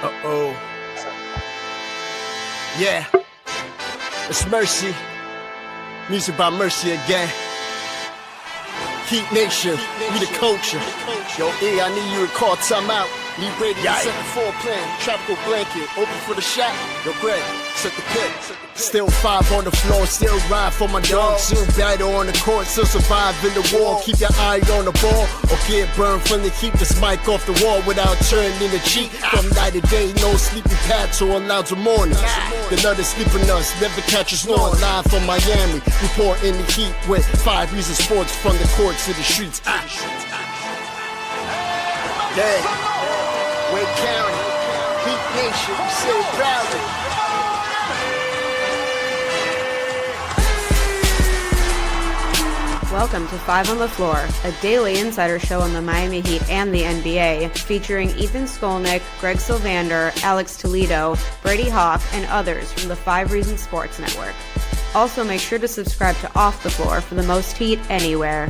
Uh-oh. Yeah. It's Mercy. Music by Mercy again. Heat Nation. We the culture. Yo, E, I need you to call timeout. Need Brady to set the floor plan. Tropical blanket. Open for the shot. Yo, Greg, set the pick. Still 5 on the floor. Still ride for my dog. Still battle on the court. Still survive in the war. Keep your eye on the ball. Or get burned from the keep this mic off the wall without turning the cheek. From night to day, no sleeping paths or allowed to morning. The nut is sleeping us. Never catch us snoring. Live from Miami. Report in the heat with 5 Reasons Sports from the courts to the streets. Yeah. Ware County, Heat Nation, we say it proudly. Welcome to 5 on the Floor, a daily insider show on the Miami Heat and the NBA, featuring Ethan Skolnick, Greg Sylvander, Alex Toledo, Brady Hawk, and others from the 5 Reasons Sports Network. Also, make sure to subscribe to Off the Floor for the most heat anywhere.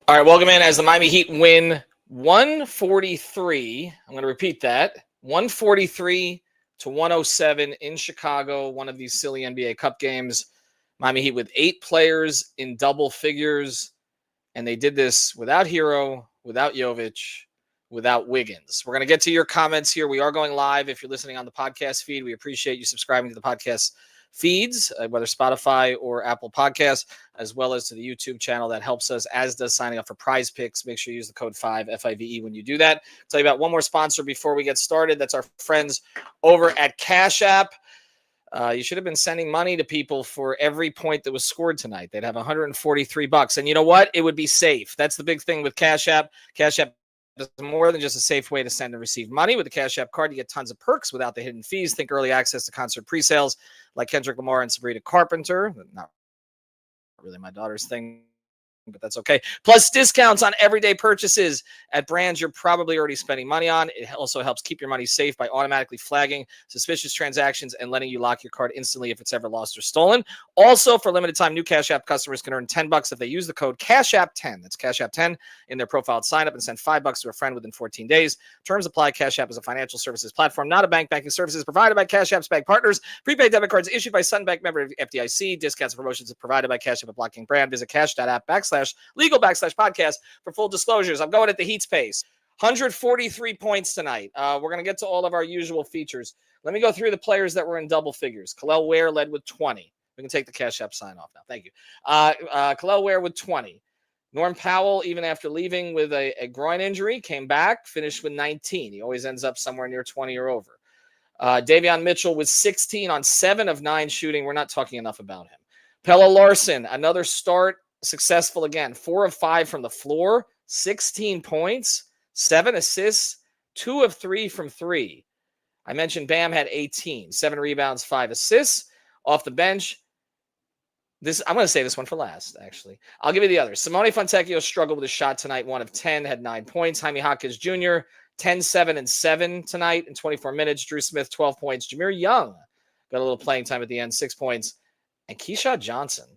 All right, welcome in as the Miami Heat win 143. I'm going to repeat that. 143 to 107 in Chicago, one of these silly NBA Cup games. Miami Heat with 8 players in double figures, and they did this without Hero, without Jovic, without Wiggins. We're going to get to your comments here. We are going live. If you're listening on the podcast feed, we appreciate you subscribing to the podcast feeds, whether Spotify or Apple Podcasts, as well as to the YouTube channel. That helps us, as does signing up for Prize Picks. Make sure you use the code 5, F-I-V-E, when you do that. I'll tell you about one more sponsor before we get started. That's our friends over at Cash App. You should have been sending money to people for every point that was scored tonight. They'd have $143. And you know what? It would be safe. That's the big thing with Cash App. Cash App is more than just a safe way to send and receive money. With the Cash App card, you get tons of perks without the hidden fees. Think early access to concert pre-sales like Kendrick Lamar and Sabrina Carpenter. Not really my daughter's thing, but that's okay. Plus discounts on everyday purchases at brands you're probably already spending money on. It also helps keep your money safe by automatically flagging suspicious transactions and letting you lock your card instantly if it's ever lost or stolen. Also, for limited time, new Cash App customers can earn $10 if they use the code CashApp10. That's Cash App 10 in their profile at sign up and send $5 to a friend within 14 days. Terms apply. Cash App is a financial services platform, not a bank. Banking services provided by Cash App's bank partners. Prepaid debit cards issued by Sunbank, member of FDIC. Discounts and promotions are provided by Cash App, a blocking brand. Visit cash.app/legal/podcast for full disclosures. I'm going at the Heat's pace. 143 points tonight. We're going to get to all of our usual features. Let me go through the players that were in double figures. Kel'el Ware led with 20. We can take the Cash App sign off now. Thank you. Kel'el Ware with 20. Norm Powell, even after leaving with a groin injury, came back, finished with 19. He always ends up somewhere near 20 or over. Davion Mitchell with 16 on 7 of 9 shooting. We're not talking enough about him. Pelle Larsson, another start, successful again. 4 of 5 from the floor, 16 points, 7 assists, 2 of 3 from 3. I mentioned Bam had 18, 7 rebounds, 5 assists. Off the bench, I'm going to say this one for last, actually. I'll give you the others. Simone Fontecchio struggled with a shot tonight, 1 of 10, had 9 points. Jaime Jaquez Jr., 10, 7, and 7 tonight in 24 minutes. Drew Smith, 12 points. Jameer Young got a little playing time at the end, 6 points. And Kesha Johnson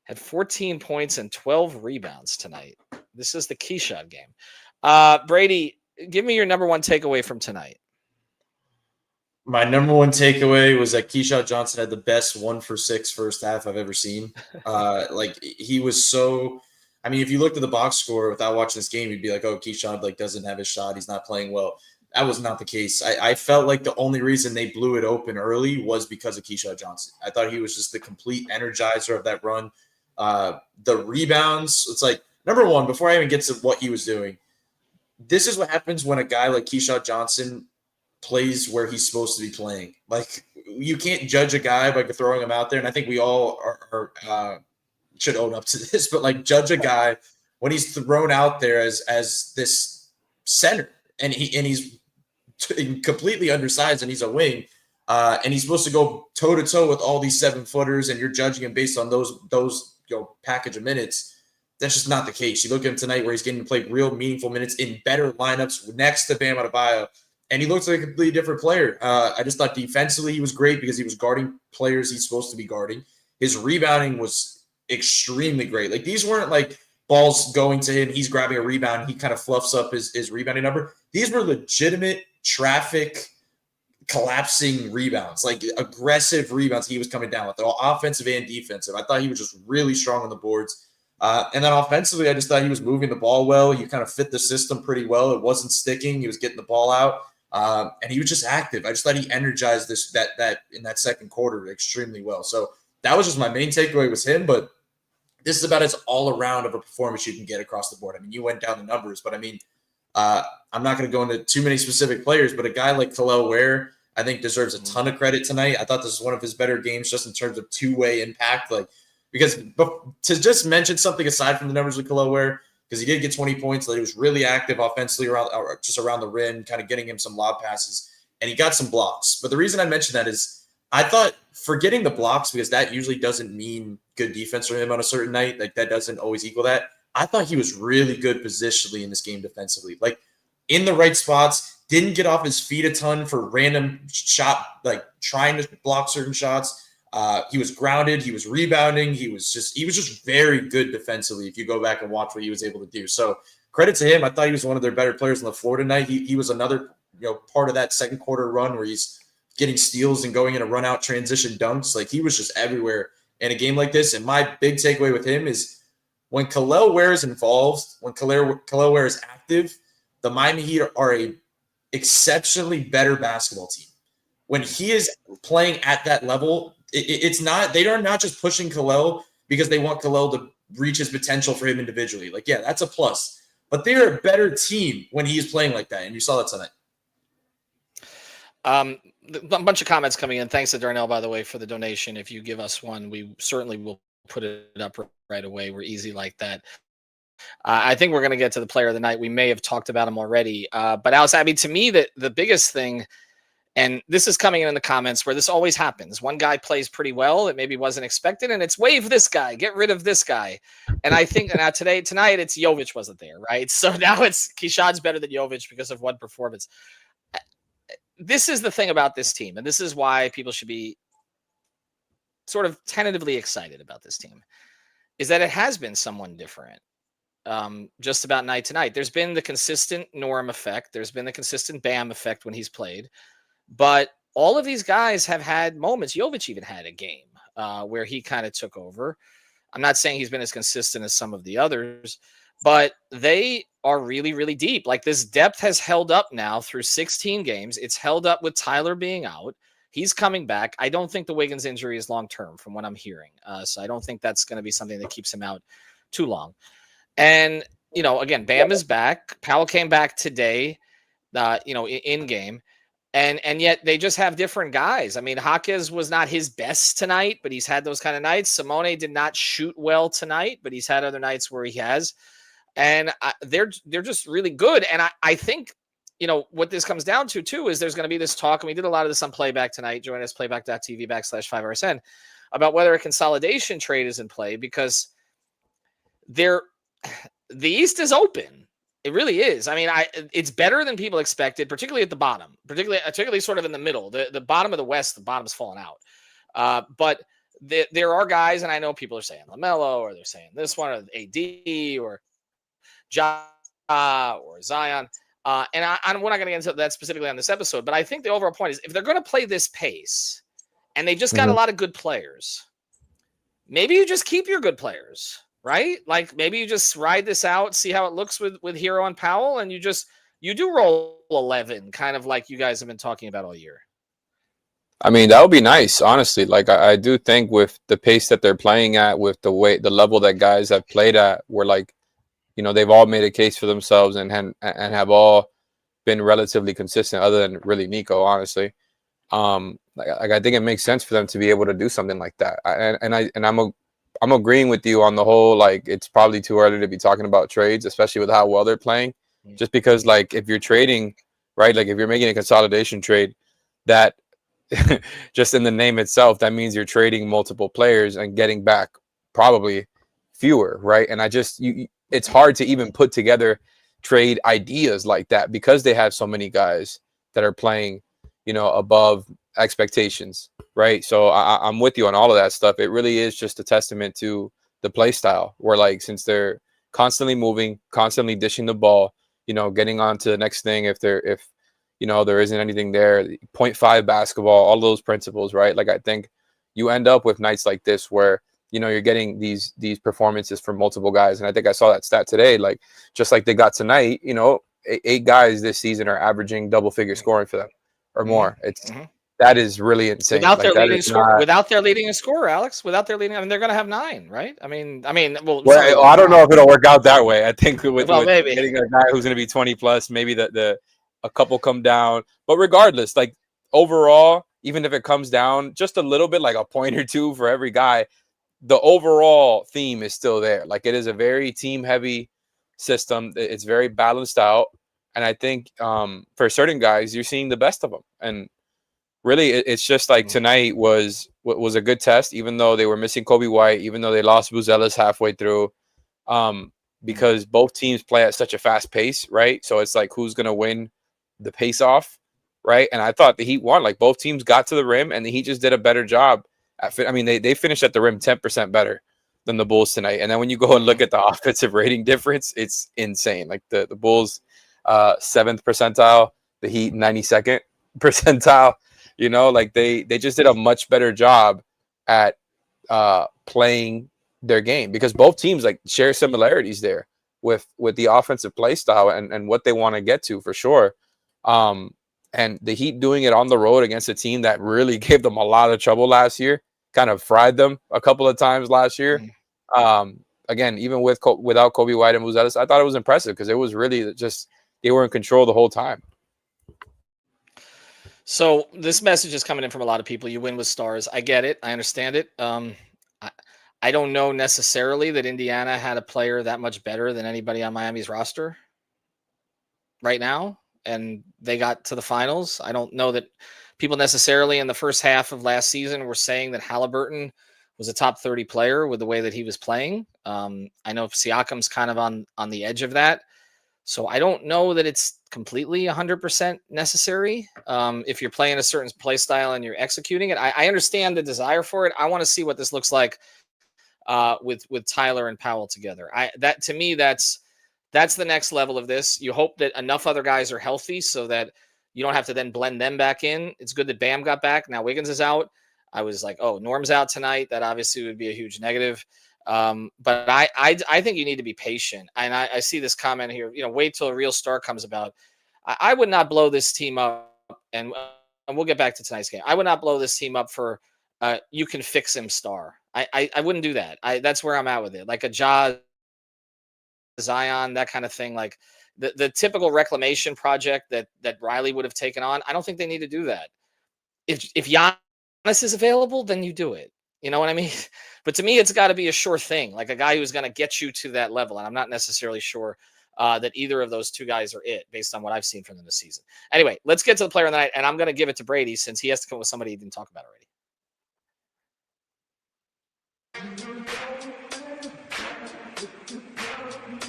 had 14 points and 12 rebounds tonight. This is the Kesha game. Brady, give me your number one takeaway from tonight. My number one takeaway was that Kesha Johnson had the best 1 for 6 first half I've ever seen. He was so. I mean, if you looked at the box score without watching this game, you'd be like, "Oh, Kesha doesn't have his shot. He's not playing well." That was not the case. I felt like the only reason they blew it open early was because of Kesha Johnson. I thought he was just the complete energizer of that run. The rebounds. It's like, number one, before I even get to what he was doing, this is what happens when a guy like Kesha Johnson plays where he's supposed to be playing. Like, you can't judge a guy by throwing him out there. And I think we all should own up to this, but like, judge a guy when he's thrown out there as this center and he's completely undersized and he's a wing. And he's supposed to go toe to toe with all these 7-footers, and you're judging him based on those package of minutes. That's just not the case. You look at him tonight where he's getting to play real meaningful minutes in better lineups next to Bam Adebayo, and he looks like a completely different player. I just thought defensively he was great because he was guarding players he's supposed to be guarding. His rebounding was extremely great. Like, these weren't like ball's going to him, he's grabbing a rebound, he kind of fluffs up his rebounding number. These were legitimate traffic collapsing rebounds, like aggressive rebounds he was coming down with, all offensive and defensive. I thought he was just really strong on the boards. And then offensively, I just thought he was moving the ball well. He kind of fit the system pretty well. It wasn't sticking. He was getting the ball out. And he was just active. I just thought he energized that in that second quarter extremely well. So that was just my main takeaway was him. But this is about as all around of a performance you can get across the board. I mean, you went down the numbers, but I mean, I'm not going to go into too many specific players, but a guy like Ware, I think deserves a ton of credit tonight. I thought this was one of his better games just in terms of two-way impact. Because to just mention something aside from the numbers with Ware, because he did get 20 points, that he was really active offensively around the rim, kind of getting him some lob passes, and he got some blocks. But the reason I mentioned that is I thought forgetting the blocks, because that usually doesn't mean good defense for him on a certain night. Like that doesn't always equal that. I thought he was really good positionally in this game defensively, like in the right spots, didn't get off his feet a ton for random shot, like trying to block certain shots. He was grounded. He was rebounding. He was just very good defensively. If you go back and watch what he was able to do. So credit to him. I thought he was one of their better players on the floor tonight. He was another, part of that second quarter run where he's getting steals and going in a run out transition dunks. Like he was just everywhere in a game like this. And my big takeaway with him is when Ware is involved, when Ware is active, the Miami Heat are a exceptionally better basketball team. When he is playing at that level, they are not just pushing Khalil because they want Khalil to reach his potential for him individually. Like, yeah, that's a plus. But they're a better team when he is playing like that, and you saw that tonight. A bunch of comments coming in. Thanks to Darnell, by the way, for the donation. If you give us one, we certainly will put it up right away. We're easy like that. I think we're going to get to the player of the night. We may have talked about him already. But Alex, I mean, to me, the biggest thing, and this is coming in the comments where this always happens. One guy plays pretty well. It maybe wasn't expected, and it's waive this guy, get rid of this guy. And I think now tonight, it's Jovic wasn't there, right? So now it's Keyshawn's better than Jovic because of one performance. This is the thing about this team, and this is why people should be sort of tentatively excited about this team, is that it has been someone different. Just about night to night. There's been the consistent Norm effect. There's been the consistent Bam effect when he's played. But all of these guys have had moments. Jovic even had a game where he kind of took over. I'm not saying he's been as consistent as some of the others, but they are really, really deep. Like this depth has held up now through 16 games. It's held up with Tyler being out. He's coming back. I don't think the Wiggins injury is long-term from what I'm hearing. So I don't think that's going to be something that keeps him out too long. And, again, Bam is back. Powell came back today, in game. And yet they just have different guys. I mean, Jaquez was not his best tonight, but he's had those kind of nights. Simone did not shoot well tonight, but he's had other nights where he has. And they're just really good. And I think, what this comes down to, too, is there's going to be this talk, and we did a lot of this on Playback tonight. Join us, playback.tv/5RSN, about whether a consolidation trade is in play because the East is open. It really is. I mean, it's better than people expected, particularly at the bottom, particularly sort of in the middle. The bottom of the West, the bottom's fallen out. But there are guys, and I know people are saying LaMelo, or they're saying this one, or AD, or Ja, or Zion. And we're not going to get into that specifically on this episode, but I think the overall point is if they're going to play this pace, and they just got a lot of good players, maybe you just keep your good players. Right? Like maybe you just ride this out, see how it looks with Hero and Powell, and you do roll 11, kind of like you guys have been talking about all year. I mean, that would be nice, honestly. Like I do think with the pace that they're playing at, with the level that guys have played at, where like, they've all made a case for themselves and have all been relatively consistent, other than really Nico, honestly. I think it makes sense for them to be able to do something like that. I'm agreeing with you on the whole, like, it's probably too early to be talking about trades, especially with how well they're playing. Just because, like, if you're trading, right, like if you're making a consolidation trade, that just in the name itself, that means you're trading multiple players and getting back probably fewer, right? And it's hard to even put together trade ideas like that because they have so many guys that are playing, above expectations, right? So I'm with you on all of that stuff. It really is just a testament to the play style where, like, since they're constantly moving, constantly dishing the ball, getting on to the next thing if there isn't anything there. 0.5 basketball, all those principles, right? Like I think you end up with nights like this where you're getting these performances from multiple guys. And I think I saw that stat today, like just like they got tonight, 8 guys this season are averaging double-figure scoring for them or more. That is really insane. Without like, their leading scorer, Alex. Without their leading, they're going to have 9, right? I mean, well, I don't know if it'll work out that way. I think with maybe getting a guy who's going to be 20 plus, maybe a couple come down. But regardless, like overall, even if it comes down just a little bit, like a point or two for every guy, the overall theme is still there. Like it is a very team-heavy system. It's very balanced out, and I think for certain guys, you're seeing the best of them. And really, it's just like tonight was a good test, even though they were missing Kobe White, even though they lost Buzelis halfway through, because both teams play at such a fast pace, right? So it's like who's gonna win the pace off, right? And I thought the Heat won. Like both teams got to the rim, and the Heat just did a better job. They finished at the rim 10% better than the Bulls tonight. And then when you go and look at the offensive rating difference, it's insane. Like the Bulls 7th percentile, the Heat 92nd percentile. Like they just did a much better job at playing their game, because both teams like share similarities there with the offensive play style and what they want to get to for sure. And the Heat doing it on the road against a team that really gave them a lot of trouble last year, kind of fried them a couple of times last year. Again, even without Kobe White and Buzelis, I thought it was impressive because it was really just they were in control the whole time. So this message is coming in from a lot of people. You win with stars. I get it. I understand it. I don't know necessarily that Indiana had a player that much better than anybody on Miami's roster right now, and they got to the finals. I don't know that people necessarily in the first half of last season were saying that Halliburton was a top 30 player with the way that he was playing. I know Siakam's kind of on the edge of that. So I don't know that it's completely 100% necessary. If you're playing a certain play style and you're executing it, I understand the desire for it. I want to see what this looks like with Tyler and Powell together. To me, that's the next level of this. You hope that enough other guys are healthy so that you don't have to then blend them back in. It's good that Bam got back. Now Wiggins is out. I was like, oh, Norm's out tonight. That obviously would be a huge negative. But I think you need to be patient. And I see this comment here, wait till a real star comes about. I would not blow this team up, and we'll get back to tonight's game. I would not blow this team up for you can fix him star. I wouldn't do that. That's where I'm at with it. Like a Ja, Zion, that kind of thing. Like the typical reclamation project that Riley would have taken on. I don't think they need to do that. If Giannis is available, then you do it. You know what I mean? But to me, it's got to be a sure thing, like a guy who's going to get you to that level. And I'm not necessarily sure that either of those two guys are it based on what I've seen from them this season. Anyway, let's get to the player of the night. And I'm going to give it to Brady since he has to come with somebody he didn't talk about already.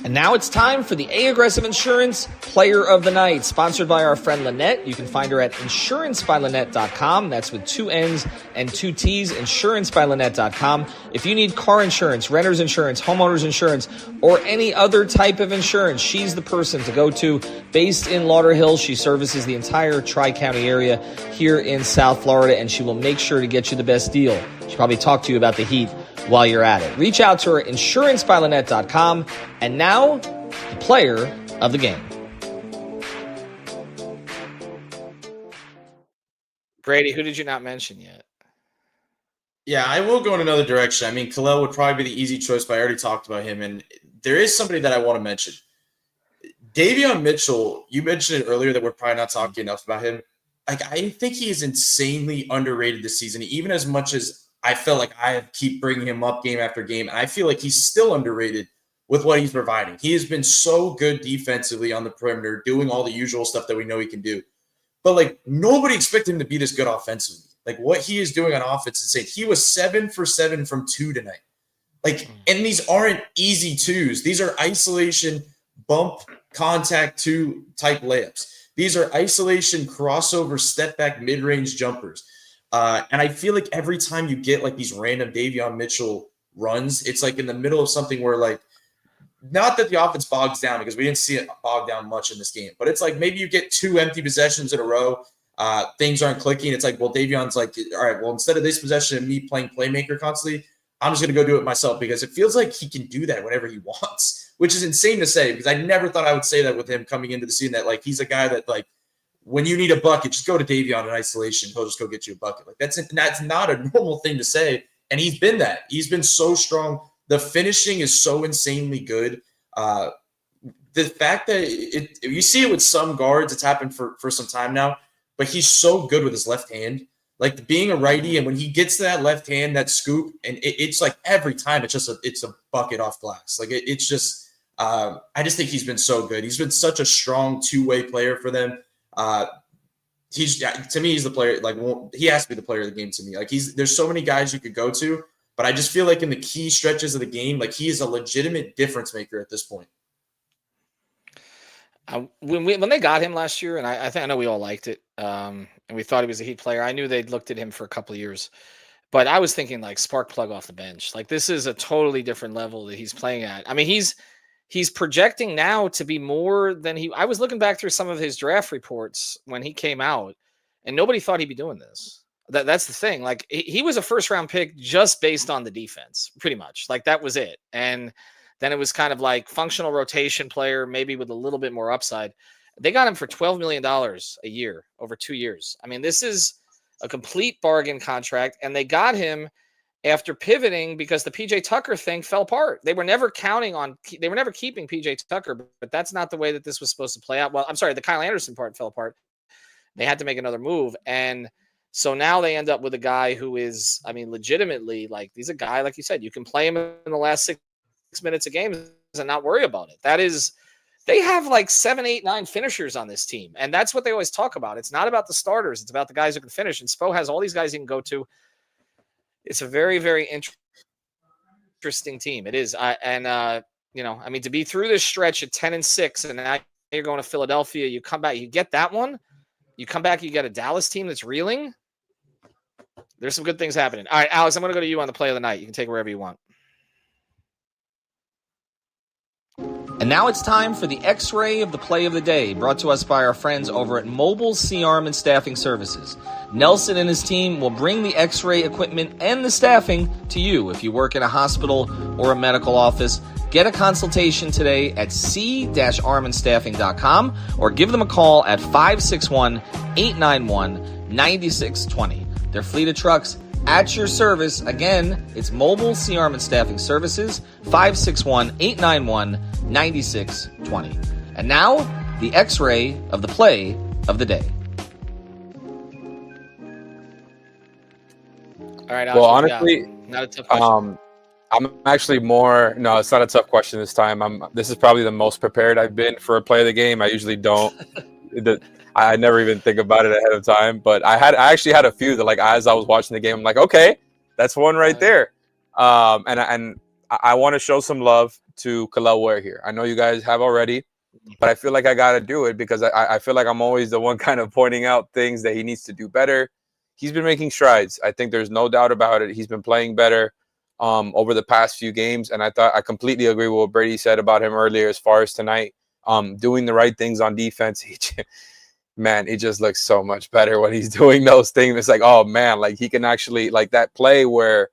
And now it's time for the A-Aggressive Insurance Player of the Night, sponsored by our friend Lynette. You can find her at insurancebylynette.com. That's with 2 N's and 2 T's, insurancebylynette.com. If you need car insurance, renter's insurance, homeowner's insurance, or any other type of insurance, she's the person to go to. Based in Lauderhill, she services the entire Tri-County area here in South Florida, and she will make sure to get you the best deal. She'll probably talk to you about the Heat while you're at it. Reach out to her at insurancebylynette.com. And now, the player of the game. Brady, who did you not mention yet? Yeah, I will go in another direction. I mean, Kalel would probably be the easy choice, but I already talked about him. And there is somebody that I want to mention. Davion Mitchell, you mentioned it earlier that we're probably not talking enough about him. Like, I think he is insanely underrated this season, even as much as I felt like I keep bringing him up game after game. And I feel like he's still underrated with what he's providing. He has been so good defensively on the perimeter, doing all the usual stuff that we know he can do. But, like, nobody expected him to be this good offensively. Like, what he is doing on offense is insane. He was 7 for 7 from 2 tonight. Like, and these aren't easy twos. These are isolation, bump, contact 2 type layups. These are isolation, crossover, step back, mid-range jumpers. And I feel like every time you get, like, these random Davion Mitchell runs, it's like in the middle of something where, like, not that the offense bogs down, because we didn't see it bog down much in this game, but it's like maybe you get 2 empty possessions in a row. Things aren't clicking. It's like, well, Davion's like, all right, well, instead of this possession and me playing playmaker constantly, I'm just going to go do it myself, because it feels like he can do that whenever he wants, which is insane to say, because I never thought I would say that with him coming into the season, that like he's a guy that like when you need a bucket, just go to Davion in isolation. He'll just go get you a bucket. Like that's not a normal thing to say. And he's been that. He's been so strong. The finishing is so insanely good. The fact that you see it with some guards, it's happened for some time now, but he's so good with his left hand. Like being a righty, and when he gets to that left hand, that scoop, and it's like every time it's a bucket off glass. Like it's just I just think he's been so good. He's been such a strong two-way player for them. To me, he's the player. Like he has to be the player of the game to me. Like there's so many guys you could go to, but I just feel like in the key stretches of the game, like he is a legitimate difference maker at this point. When they got him last year, and I know we all liked it, and we thought he was a Heat player. I knew they'd looked at him for a couple of years, but I was thinking like spark plug off the bench. Like this is a totally different level that he's playing at. I mean, he's projecting now to be more than I was looking back through some of his draft reports when he came out, and nobody thought he'd be doing this. That's the thing. Like he was a first round pick just based on the defense, pretty much. Like that was it. And then it was kind of like functional rotation player, maybe with a little bit more upside. They got him for $12 million a year over 2 years. I mean, this is a complete bargain contract, and they got him after pivoting because the PJ Tucker thing fell apart. They were never keeping PJ Tucker, but that's not the way that this was supposed to play out. Well, I'm sorry, the Kyle Anderson part fell apart. They had to make another move. And so now they end up with a guy who is, I mean, legitimately, like, he's a guy, like you said, you can play him in the last 6 minutes of games and not worry about it. They have like 7, 8, 9 finishers on this team. And that's what they always talk about. It's not about the starters. It's about the guys who can finish. And Spo has all these guys he can go to. It's a very, very interesting team. It is. I mean, to be through this stretch at 10-6, and now you're going to Philadelphia, you come back, you get that one. You come back, you get a Dallas team that's reeling. There's some good things happening. All right, Alex, I'm going to go to you on the play of the night. You can take wherever you want. And now it's time for the X-Ray of the Play of the Day, brought to us by our friends over at Mobile C-Arm and Staffing Services. Nelson and his team will bring the X-ray equipment and the staffing to you. If you work in a hospital or a medical office, get a consultation today at c-armandstaffing.com or give them a call at 561-891-9620. Their fleet of trucks at your service. Again, it's Mobile C-Arm and Staffing Services, 561-891-9620. And now, the X-Ray of the Play of the Day. All right, Alex, Well, honestly, not a tough question. I'm actually more. No, it's not a tough question this time. This is probably the most prepared I've been for a play of the game. I usually don't. I never even think about it ahead of time. But I actually had a few that, like, as I was watching the game, I'm like, okay, that's one right there. And I want to show some love to Ware here. I know you guys have already, but I feel like I got to do it because I feel like I'm always the one kind of pointing out things that he needs to do better. He's been making strides. I think there's no doubt about it. He's been playing better over the past few games. And I completely agree with what Brady said about him earlier as far as tonight, doing the right things on defense. Man, he just looks so much better when he's doing those things. It's like, oh, man, like he can actually, like that play where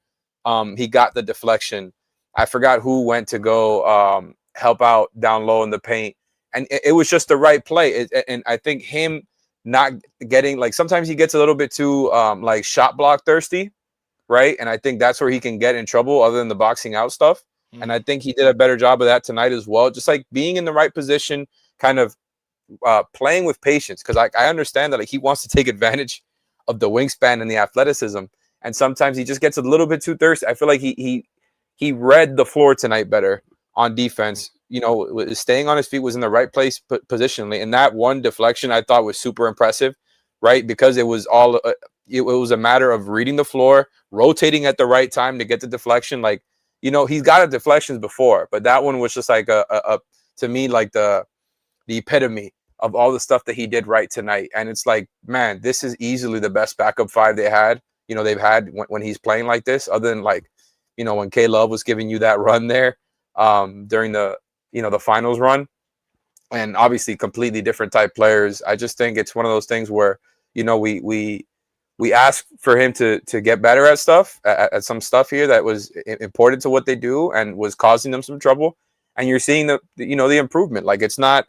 he got the deflection. I forgot who went to go help out down low in the paint. And it was just the right play. And I think him not getting, like, sometimes he gets a little bit too like shot block thirsty, right? And I think that's where he can get in trouble other than the boxing out stuff. And I think he did a better job of that tonight as well. Just like being in the right position, kind of playing with patience, because I understand that, like, he wants to take advantage of the wingspan and the athleticism, and sometimes he just gets a little bit too thirsty. I feel like he read the floor tonight better on defense. You know, staying on his feet, was in the right place positionally, and that one deflection I thought was super impressive, right? Because it was all it was a matter of reading the floor, rotating at the right time to get the deflection. Like, you know, he's got deflections before, but that one was just like a to me, like the epitome of all the stuff that he did right tonight. And it's like, man, this is easily the best backup five they've had when he's playing like this, other than, like, you know, when K Love was giving you that run there during the the finals run, and obviously completely different type players. I just think it's one of those things where, we ask for him to get better at stuff, at some stuff here that was important to what they do and was causing them some trouble. And you're seeing the improvement. Like, it's not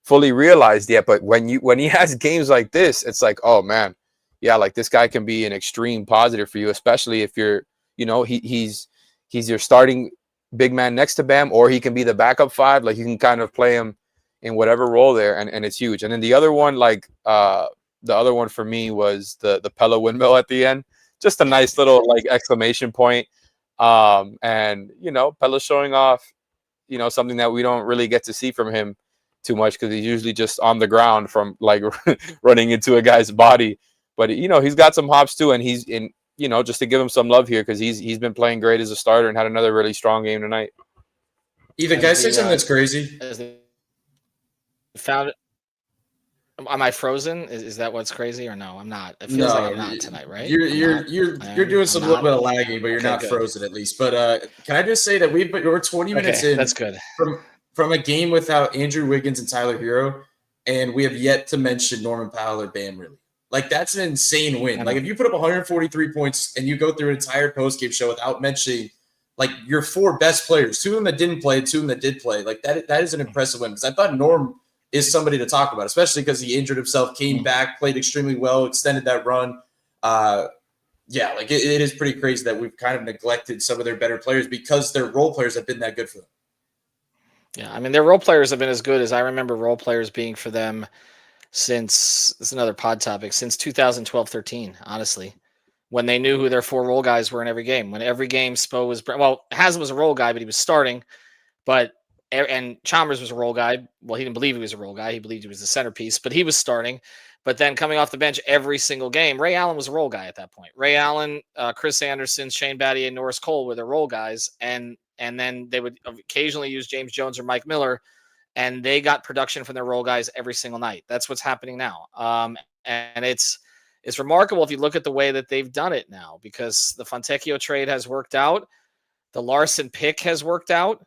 fully realized yet, but when he has games like this, it's like, oh man, yeah, like this guy can be an extreme positive for you, especially if you're, he's your starting big man next to Bam, or he can be the backup five. Like, you can kind of play him in whatever role there, and it's huge. And then the other one, the other one for me was the Pella windmill at the end. Just a nice little exclamation point. And Pella showing off, something that we don't really get to see from him too much, because he's usually just on the ground from running into a guy's body. But he's got some hops too, and he's in. Just to give him some love here, because he's been playing great as a starter and had another really strong game tonight. Ethan, can I say something that's crazy? Found it. Am I frozen? Is that what's crazy or no? I'm not. It feels like I'm not tonight, right? You're doing some little bit of lagging, but you're not good. frozen at least. But can I just say that we're 20 minutes in. That's good. From a game without Andrew Wiggins and Tyler Hero, and we have yet to mention Norman Powell or Bam really. Like, that's an insane win. Like, if you put up 143 points and you go through an entire post-game show without mentioning your four best players, two of them that didn't play, two of them that did play, that is an impressive win. Because I thought Norm is somebody to talk about, especially because he injured himself, came back, played extremely well, extended that run. It is pretty crazy that we've kind of neglected some of their better players because their role players have been that good for them. Yeah, I mean, their role players have been as good as I remember role players being for them since, this is another pod topic, since 2012-13, honestly, when they knew who their four role guys were in every game. When every game Spo was, Haslam was a role guy, but he was starting, and Chalmers was a role guy. Well, he didn't believe he was a role guy. He believed he was the centerpiece, but he was starting. But then coming off the bench every single game, Ray Allen was a role guy at that point. Ray Allen, Chris Anderson, Shane Battier, Norris Cole were their role guys. And then they would occasionally use James Jones or Mike Miller, and they got production from their role guys every single night. That's what's happening now. And it's remarkable if you look at the way that they've done it now, because the Fontecchio trade has worked out. The Larson pick has worked out.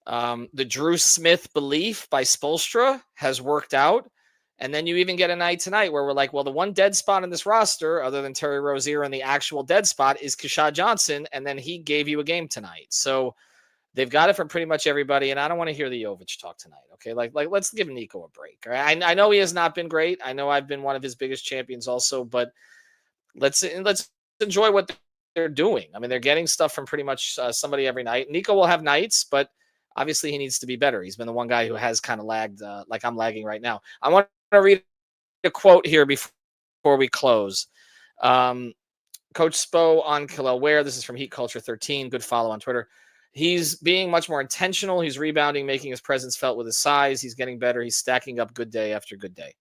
The Drew Smith belief by Spoelstra has worked out. And then you even get a night tonight where we're like, well, the one dead spot in this roster, other than Terry Rozier and the actual dead spot, is Kesha Johnson. And then he gave you a game tonight. So they've got it from pretty much everybody. And I don't want to hear the Jovic talk tonight. Okay. Like let's give Nico a break. All right? I know he has not been great. I know I've been one of his biggest champions also, but let's enjoy what they're doing. I mean, they're getting stuff from pretty much somebody every night. Nico will have nights, but obviously he needs to be better. He's been the one guy who has kind of lagged like I'm lagging right now. I want to read a quote here before we close. Coach Spo on Ware. This is from Heat Culture 13. Good follow on Twitter. He's being much more intentional. He's rebounding, making his presence felt with his size. He's getting better. He's stacking up good day after good day.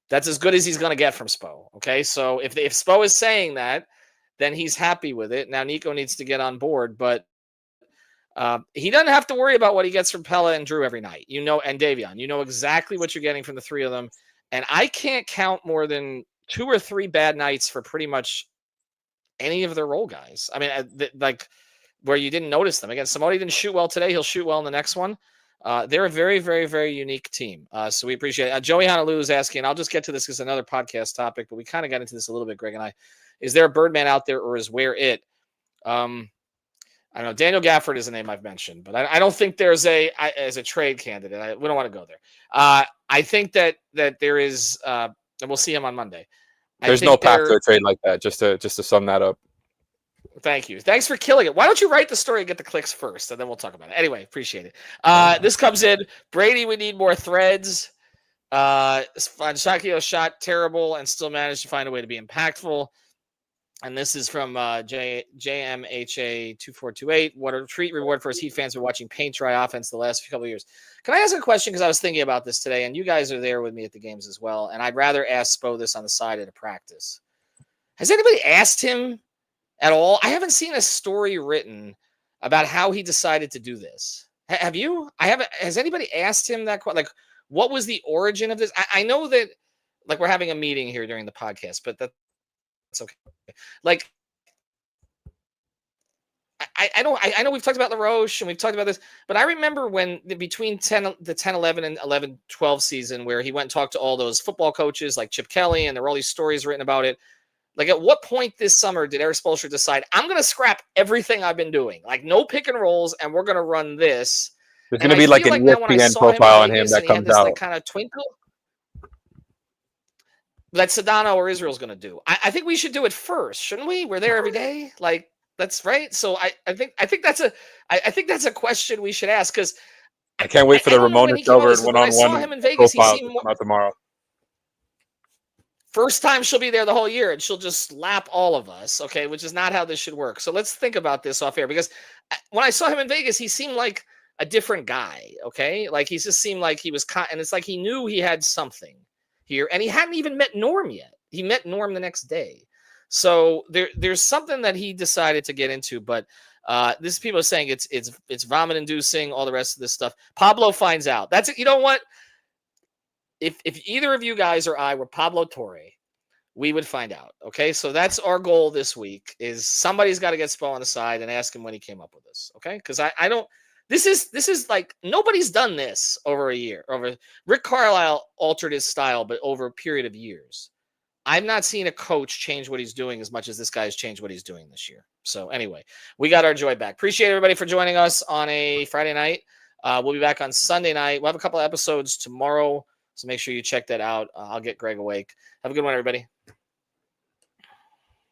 That's as good as he's going to get from Spo. Okay, so if Spo is saying that, then he's happy with it. Now Nico needs to get on board, but he doesn't have to worry about what he gets from Pella and Drew every night. And Davion. You know exactly what you're getting from the three of them. And I can't count more than 2 or 3 bad nights for pretty much any of their role guys. I mean, where you didn't notice them. Again, Simone didn't shoot well today. He'll shoot well in the next one. They're a very, very, very unique team. So we appreciate it. Joey Honolulu is asking, I'll just get to this because it's another podcast topic, but we kind of got into this a little bit, Greg and I. Is there a Birdman out there, or is Ware it? I don't know. Daniel Gafford is a name I've mentioned, but I don't think there's as a trade candidate. We don't want to go there. I think that there is, and we'll see him on Monday. There's no path to a trade like that. Just to sum that up. Thank you. Thanks for killing it. Why don't you write the story and get the clicks first, and then we'll talk about it. Anyway, appreciate it. This comes in. Brady, we need more threads. Shakio shot terrible and still managed to find a way to be impactful. And this is from JMHA2428. What a treat reward for us Heat fans for watching paint dry offense the last couple of years. Can I ask a question? Because I was thinking about this today, and you guys are there with me at the games as well. And I'd rather ask Spo this on the side at a practice. Has anybody asked him at all? I haven't seen a story written about how he decided to do this. Have you? I haven't. Has anybody asked him that? Like, what was the origin of this? I know that, like, we're having a meeting here during the podcast, but that's okay. Like, I know we've talked about LaRoche and we've talked about this, but I remember when between the 10-11 and 11-12 season where he went and talked to all those football coaches like Chip Kelly, and there were all these stories written about it. Like, at what point this summer did Eric Spoelstra decide, I'm going to scrap everything I've been doing, like no pick and rolls, and we're going to run this? There's going to be like an ESPN profile on him that comes out. Like, kind of twinkle that Sedano or Israel's going to do. I think we should do it first, shouldn't we? We're there every day. Like, that's right. So I think that's a question we should ask, because I can't wait for the Ramona Shelburne one-on-one profile to come out tomorrow. First time she'll be there the whole year, and she'll just lap all of us, okay, which is not how this should work. So let's think about this off air, because when I saw him in Vegas, he seemed like a different guy, okay? Like, he just seemed like he was and it's like he knew he had something here, and he hadn't even met Norm yet. He met Norm the next day. So there's something that he decided to get into, but this people are saying it's vomit inducing, all the rest of this stuff. Pablo finds out. That's it. You know what? If either of you guys or I were Pablo Torre, we would find out. Okay, so that's our goal this week. Is somebody's got to get Spo on the side and ask him when he came up with this. Okay, because I don't. This is like, nobody's done this over a year. Rick Carlisle altered his style, but over a period of years. I've not seen a coach change what he's doing as much as this guy's changed what he's doing this year. So anyway, we got our joy back. Appreciate everybody for joining us on a Friday night. We'll be back on Sunday night. We'll have a couple of episodes tomorrow, so make sure you check that out. I'll get Greg awake. Have a good one, everybody.